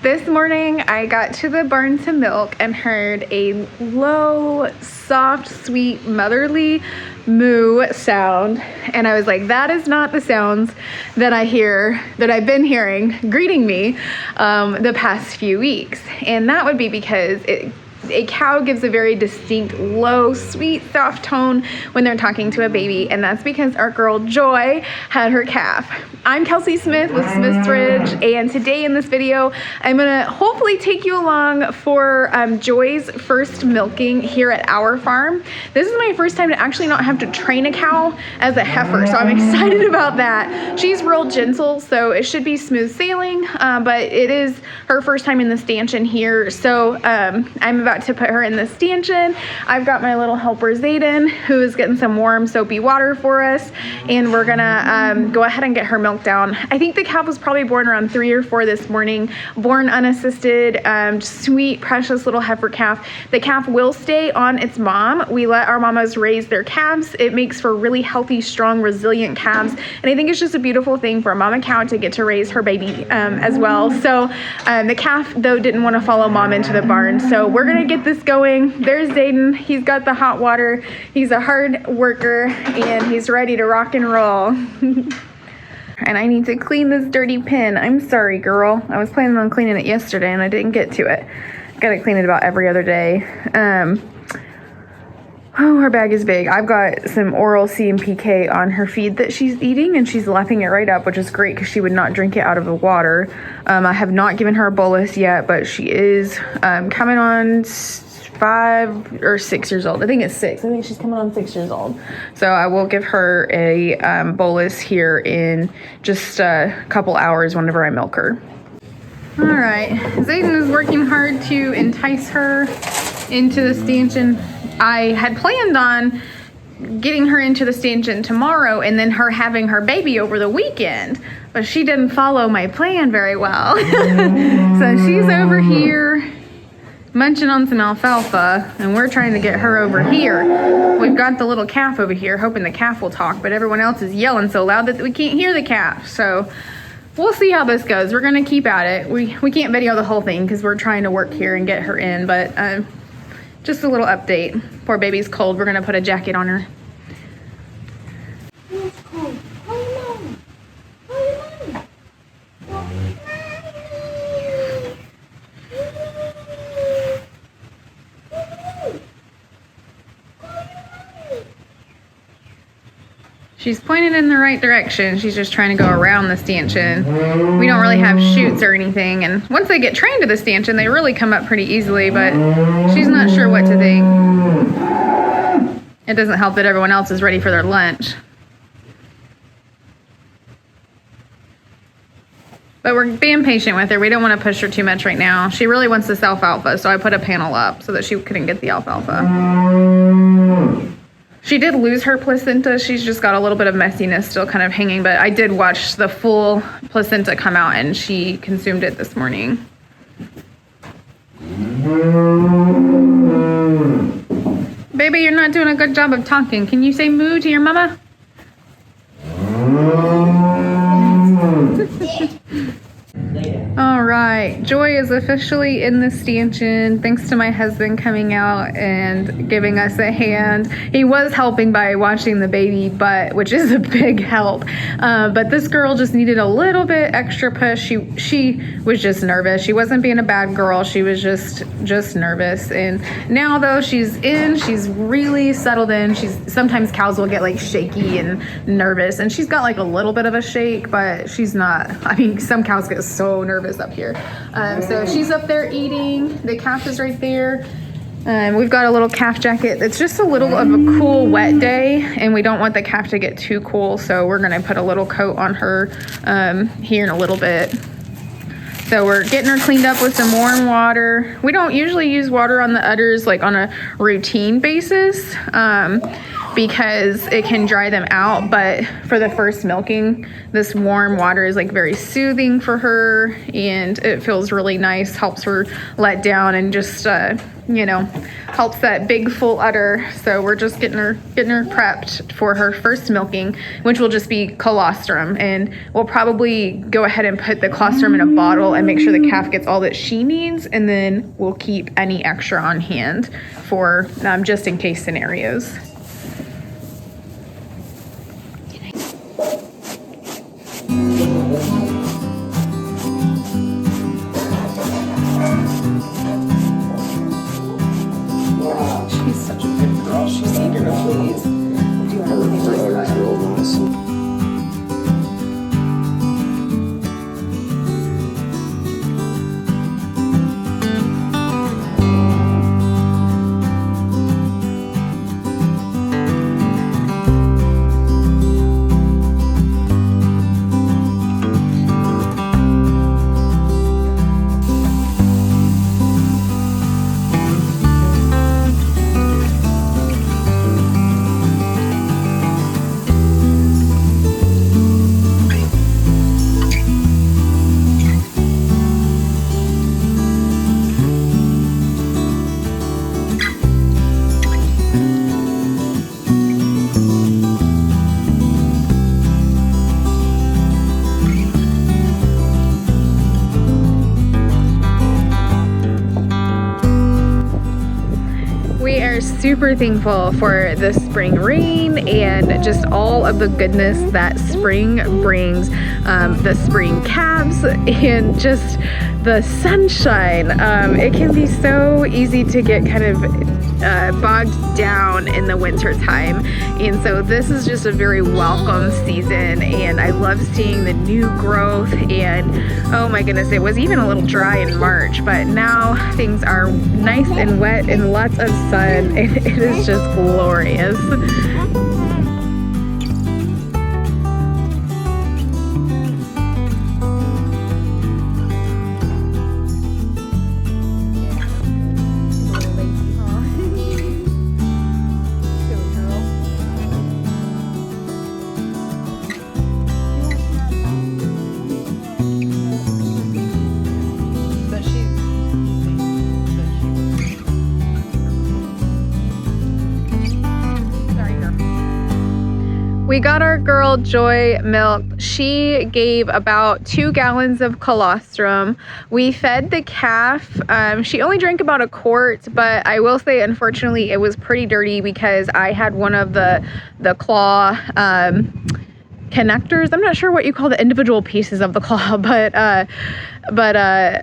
This morning I got to the barn to milk and heard a low, soft, sweet, motherly moo sound, and I was like, that is not the sounds that I've been hearing greeting me the past few weeks. And that would be because a cow gives a very distinct, low, sweet, soft tone when they're talking to a baby, and that's because our girl Joy had her calf. I'm Kelsey Smith with Smith's Ridge, and today in this video, I'm gonna hopefully take you along for Joy's first milking here at our farm. This is my first time to actually not have to train a cow as a heifer, so I'm excited about that. She's real gentle, so it should be smooth sailing, but it is her first time in the stanchion here, so I'm about to put her in the stanchion. I've got my little helper Zayden, who is getting some warm soapy water for us, and we're gonna go ahead and get her milk down. I think the calf was probably born around 3 or 4 this morning, born unassisted, sweet, precious little heifer calf. The calf will stay on its mom. We let our mamas raise their calves. It makes for really healthy, strong, resilient calves, and I think it's just a beautiful thing for a mama cow to get to raise her baby as well. So the calf, though, didn't want to follow mom into the barn, so we're gonna get this going. There's Zayden. He's got the hot water. He's a hard worker, and he's ready to rock and roll. And I need to clean this dirty pen. I'm sorry, girl. I was planning on cleaning it yesterday and I didn't get to it. Gotta clean it about every other day. Oh, her bag is big. I've got some oral CMPK on her feed that she's eating, and she's lapping it right up, which is great because she would not drink it out of the water. I have not given her a bolus yet, but she is coming on 5 or 6 years old. I think it's 6. I think she's coming on 6 years old. So I will give her a bolus here in just a couple hours whenever I milk her. All right, Zayden is working hard to entice her into the stanchion. I had planned on getting her into the stanchion tomorrow and then her having her baby over the weekend, but she didn't follow my plan very well. So she's over here munching on some alfalfa, and we're trying to get her over here. We've got the little calf over here, hoping the calf will talk, but everyone else is yelling so loud that we can't hear the calf. So we'll see how this goes. We're gonna keep at it. We can't video the whole thing because we're trying to work here and get her in, but just a little update. Poor baby's cold. We're gonna put a jacket on her. It's cold. Oh no. Oh no. She's pointed in the right direction. She's just trying to go around the stanchion. We don't really have chutes or anything, and once they get trained to the stanchion, they really come up pretty easily, but she's not sure what to think. It doesn't help that everyone else is ready for their lunch. But we're being patient with her. We don't want to push her too much right now. She really wants this alfalfa, so I put a panel up so that she couldn't get the alfalfa. She did lose her placenta. She's just got a little bit of messiness still kind of hanging, but I did watch the full placenta come out and she consumed it this morning. Baby, you're not doing a good job of talking. Can you say moo to your mama? All right, Joy is officially in the stanchion thanks to my husband coming out and giving us a hand. He was helping by watching the baby butt, which is a big help. But this girl just needed a little bit extra push. She was just nervous. She wasn't being a bad girl. She was just nervous. And now though she's in, she's really settled in. Sometimes cows will get like shaky and nervous, and she's got like a little bit of a shake, but she's not. I mean, some cows get so nervous up here. So she's up there eating. The calf is right there. We've got a little calf jacket. It's just a little of a cool wet day, and we don't want the calf to get too cool, so we're gonna put a little coat on her here in a little bit. So we're getting her cleaned up with some warm water. We don't usually use water on the udders like on a routine basis. because it can dry them out. But for the first milking, this warm water is like very soothing for her, and it feels really nice, helps her let down, and just helps that big full udder. So we're just getting her prepped for her first milking, which will just be colostrum, and we'll probably go ahead and put the colostrum in a bottle and make sure the calf gets all that she needs, and then we'll keep any extra on hand for just in case scenarios. She's such a good girl. She's eager to please. Do you want to leave my smile? Super thankful for the spring rain and just all of the goodness that spring brings, the spring calves and just the sunshine. It can be so easy to get kind of bogged down in the winter time, and so this is just a very welcome season, and I love seeing the new growth. And oh my goodness, it was even a little dry in March, but now things are nice and wet and lots of sun, and it is just glorious. We got our girl Joy milk. She gave about 2 gallons of colostrum. We fed the calf. She only drank about a quart, but I will say, unfortunately, it was pretty dirty because I had one of the claw connectors. I'm not sure what you call the individual pieces of the claw, but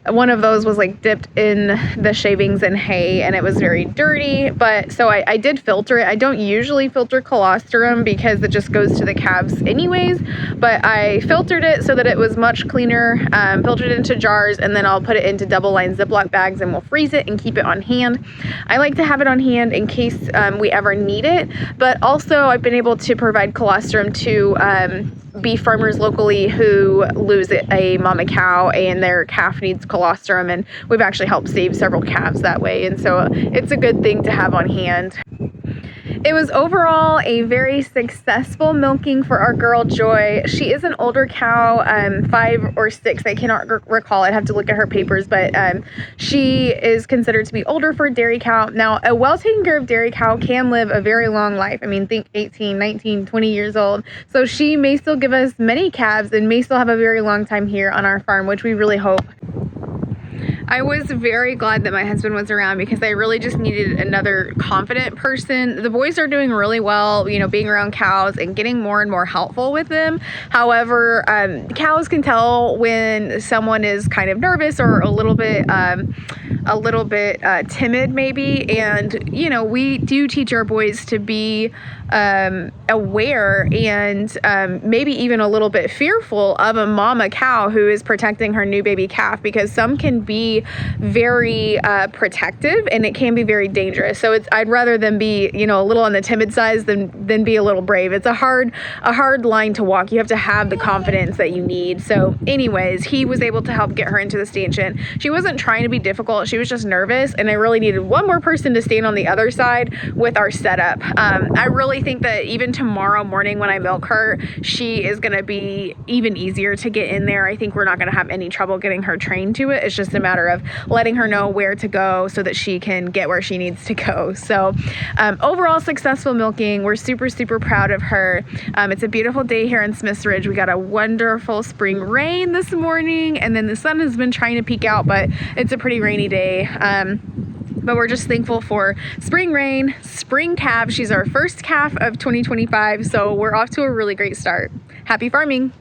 one of those was like dipped in the shavings and hay, and it was very dirty. But so I did filter it. I don't usually filter colostrum because it just goes to the calves anyways, but I filtered it so that it was much cleaner, filtered it into jars, and then I'll put it into double lined Ziploc bags and we'll freeze it and keep it on hand. I like to have it on hand in case we ever need it, but also I've been able to provide colostrum to beef farmers locally who lose a mama cow and their calf needs colostrum, and we've actually helped save several calves that way, and so it's a good thing to have on hand. It was overall a very successful milking for our girl Joy. She is an older cow, 5 or 6, I cannot recall, I'd have to look at her papers, but she is considered to be older for a dairy cow. Now, a well taken care of dairy cow can live a very long life. I mean, think 18, 19, 20 years old. So she may still give us many calves and may still have a very long time here on our farm, which we really hope. I was very glad that my husband was around because I really just needed another confident person. The boys are doing really well, you know, being around cows and getting more and more helpful with them. However, cows can tell when someone is kind of nervous or a little bit timid maybe. And, you know, we do teach our boys to be aware and maybe even a little bit fearful of a mama cow who is protecting her new baby calf, because some can be very protective and it can be very dangerous. So I'd rather them be, you know, a little on the timid side than be a little brave. It's a hard line to walk. You have to have the confidence that you need. So anyways, he was able to help get her into the stanchion. She wasn't trying to be difficult. She was just nervous, and I really needed one more person to stand on the other side with our setup. I really think that even tomorrow morning when I milk her, she is going to be even easier to get in there. I think we're not going to have any trouble getting her trained to it. It's just a matter of letting her know where to go so that she can get where she needs to go. So overall successful milking. We're super, super proud of her. It's a beautiful day here in Smiths Ridge. We got a wonderful spring rain this morning, and then the sun has been trying to peek out, but it's a pretty rainy day. But we're just thankful for spring rain, spring calf. She's our first calf of 2025, so we're off to a really great start. Happy farming.